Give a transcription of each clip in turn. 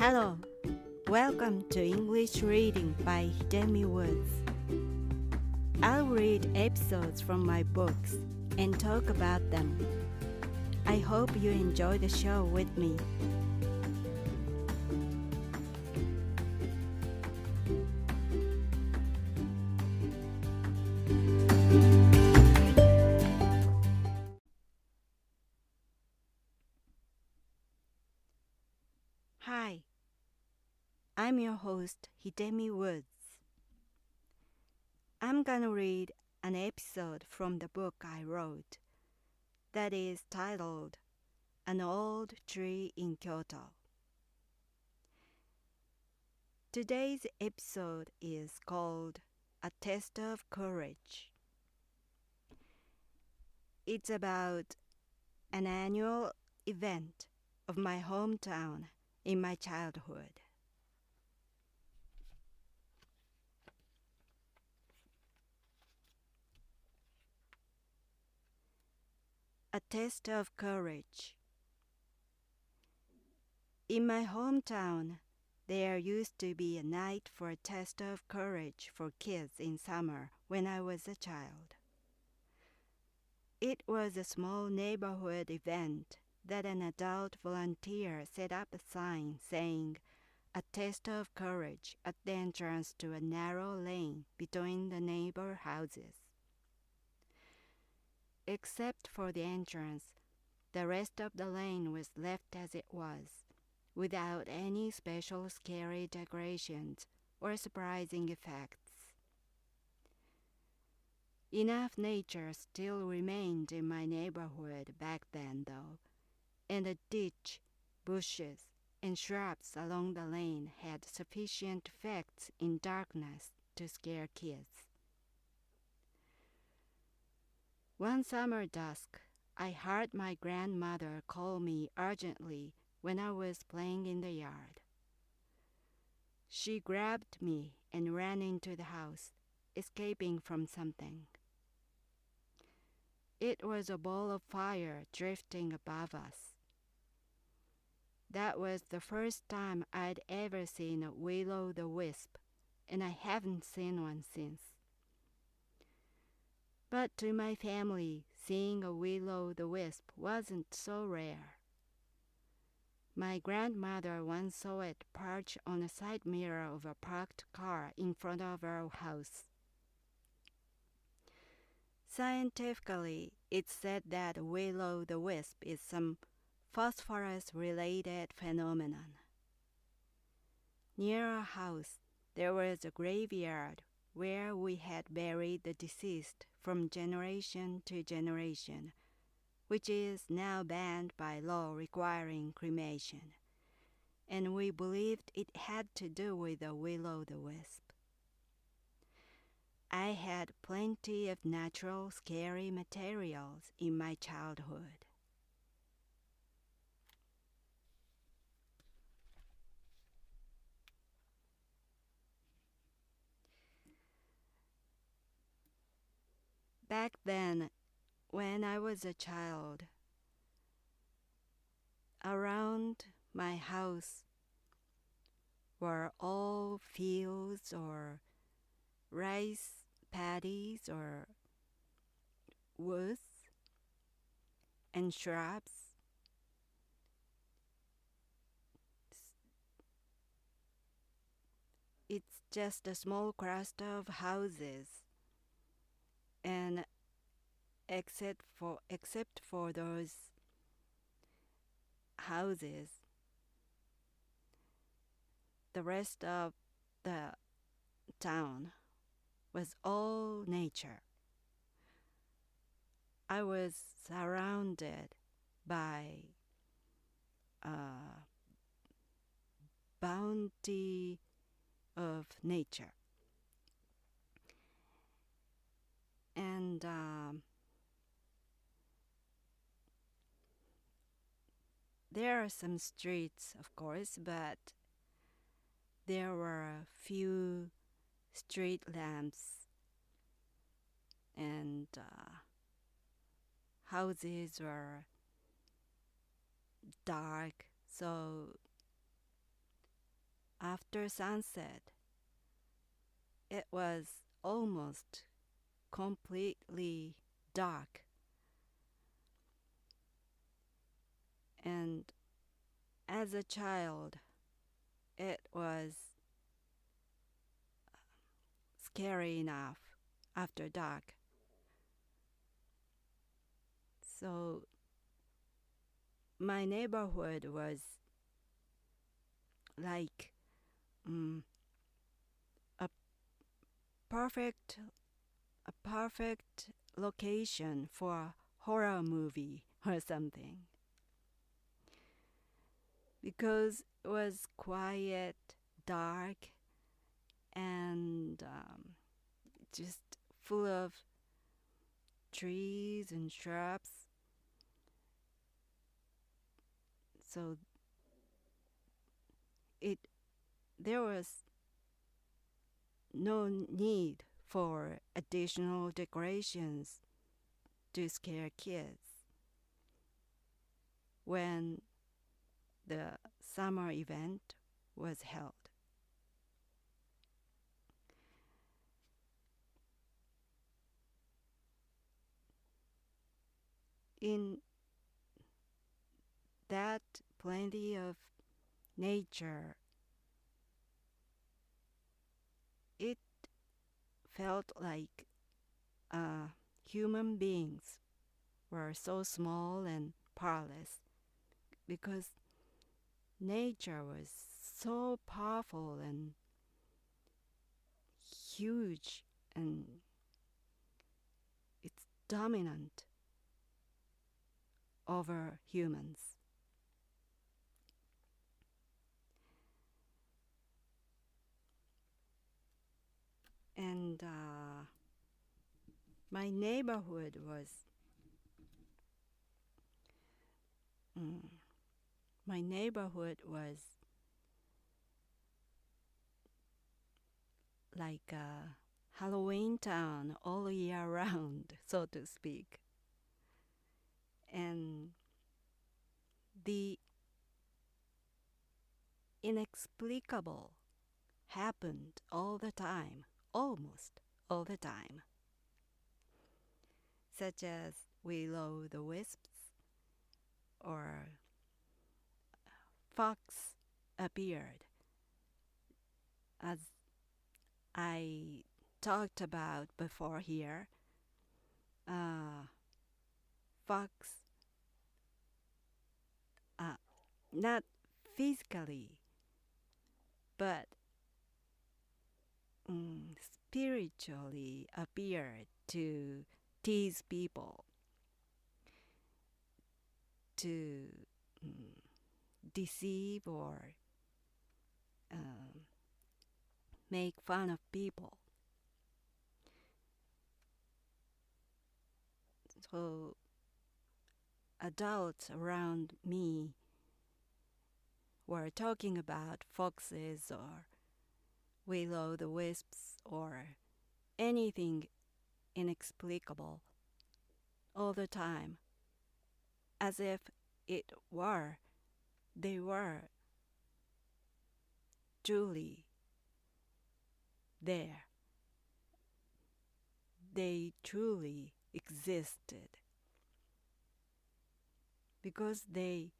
Hello, welcome to English Reading by Hidemi Woods. I'll read episodes from my books and talk about them. I hope you enjoy the show with me. Hi, I'm your host, Hidemi Woods. I'm gonna read an episode from the book I wrote that is titled An Old Tree in Kyoto. Today's episode is called A Test of Courage. It's about an annual event of my hometown in my childhood. A test of courage. In my hometown, there used to be a night for a test of courage for kids in summer when I was a child. It was a small neighborhood event that an adult volunteer set up a sign saying, "A test of courage" at the entrance to a narrow lane between the neighbor houses. Except for the entrance, the rest of the lane was left as it was, without any special scary decorations or surprising effects. Enough nature still remained in my neighborhood back then, though, and the ditch, bushes, and shrubs along the lane had sufficient effects in darkness to scare kids. One summer dusk, I heard my grandmother call me urgently when I was playing in the yard. She grabbed me and ran into the house, escaping from something. It was a ball of fire drifting above us. That was the first time I'd ever seen a will-o'-the-wisp, and I haven't seen one since. But to my family, seeing a will-o'-the-wisp wasn't so rare. My grandmother once saw it perch on a side mirror of a parked car in front of our house. Scientifically, it's said that a will-o'-the-wisp is some phosphorus-related phenomenon. Near our house, there was a graveyard where we had buried the deceased from generation to generation, which is now banned by law requiring cremation, and we believed it had to do with the will-o'-the-wisp. I had plenty of natural scary materials in my childhood. Back then, when I was a child, around my house were all fields or rice paddies or woods and shrubs. It's just a small cluster of houses, and except for those houses, the rest of the town was all nature. I was surrounded by a bounty of nature. And there are some streets, of course, but there were a few street lamps and houses were dark, so after sunset, it was almost completely dark. And as a child, it was scary enough after dark. So my neighborhood was like a perfect location for a horror movie or something, because it was quiet, dark, and just full of trees and shrubs. So there was no need for additional decorations to scare kids when the summer event was held. In that plenty of nature, it felt like human beings were so small and powerless, because nature was so powerful and huge, and it's dominant over humans. And my neighborhood was like a Halloween town all year round, so to speak. And the inexplicable happened all the time, almost all the time, such as will-o'-the-wisps or fox appeared. As I talked about before here, fox, not physically, but spiritually appeared to tease people, to deceive or make fun of people. So adults around me were talking about foxes or will-o'-the-wisps or anything inexplicable all the time, as if they were truly there. They truly existed, because they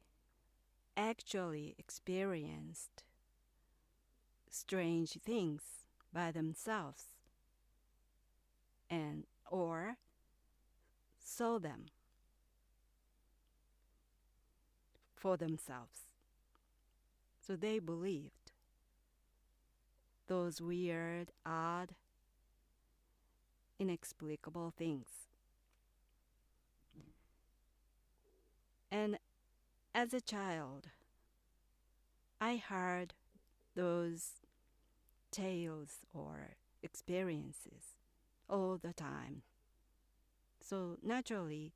actually experienced strange things by themselves or saw them for themselves. So they believed those weird, odd, inexplicable things. And as a child, I heard those tales or experiences all the time. So naturally,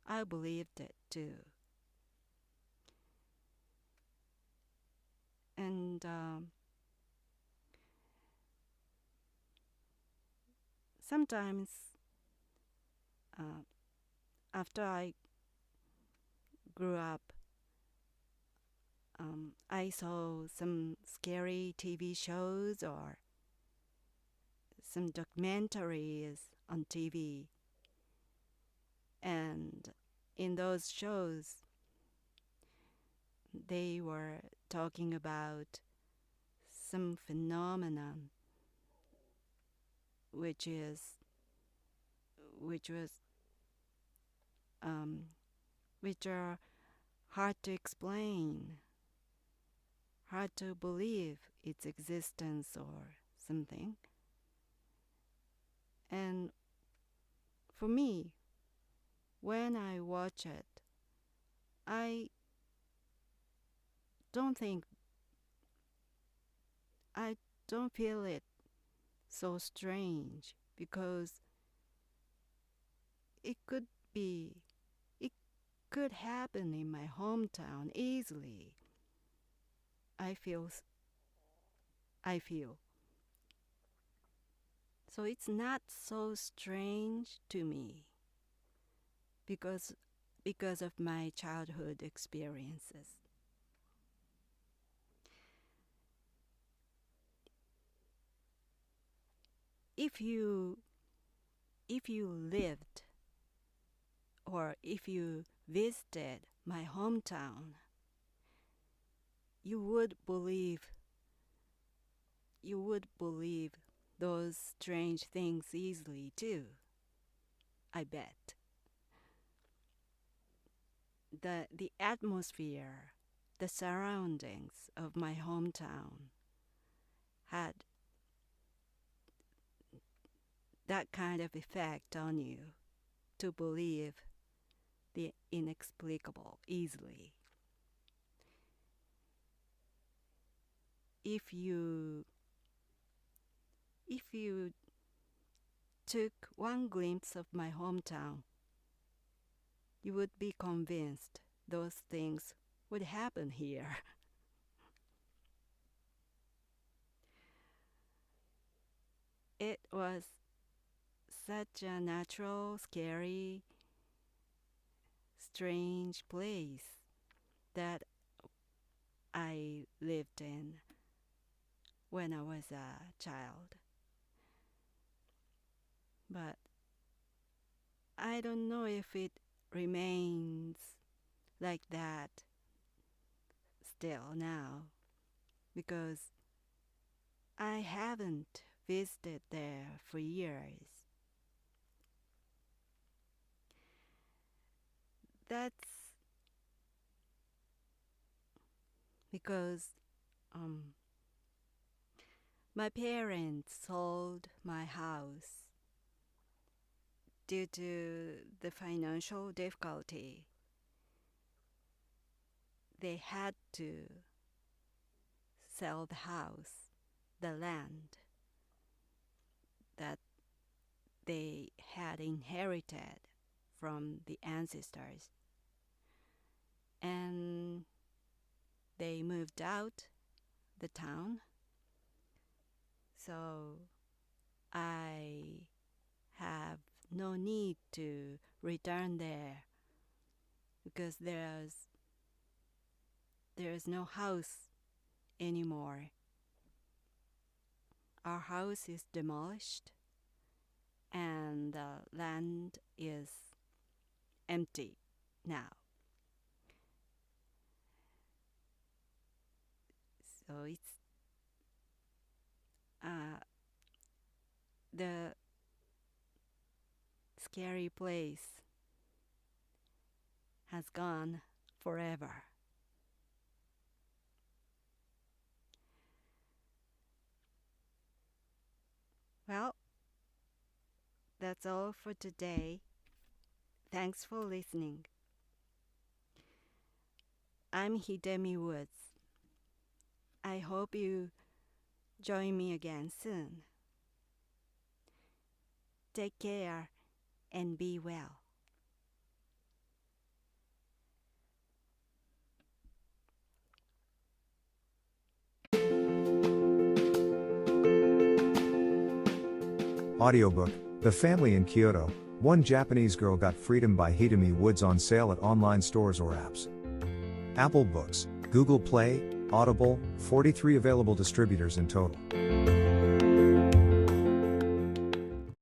I believed it too. And sometimes after I grew up, I saw some scary TV shows or some documentaries on TV. And in those shows, they were talking about some phenomenon which are hard to explain, hard to believe its existence or something. And for me, when I watch it, I don't feel it so strange, because it could happen in my hometown easily. I feel. So it's not so strange to me because of my childhood experiences. If you lived or if you visited my hometown, you would believe those strange things easily too, I bet. The atmosphere, the surroundings of my hometown had that kind of effect on you to believe the inexplicable easily. If you took one glimpse of my hometown, you would be convinced those things would happen here. It was such a natural, scary, strange place that I lived in when I was a child. But I don't know if it remains like that still now, because I haven't visited there for years. That's because my parents sold my house due to the financial difficulty. They had to sell the house, the land that they had inherited from the ancestors. And they moved out the town. So I have no need to return there because there's no house anymore. Our house is demolished and the land is empty now. So it's the scary place has gone forever. Well, that's all for today. Thanks for listening. I'm Hidemi Woods. I hope you join me again soon. Take care and be well. Audiobook, The Family in Kyoto, One Japanese Girl Got Freedom by Hidemi Woods on sale at online stores or apps. Apple Books, Google Play, Audible, 43 available distributors in total.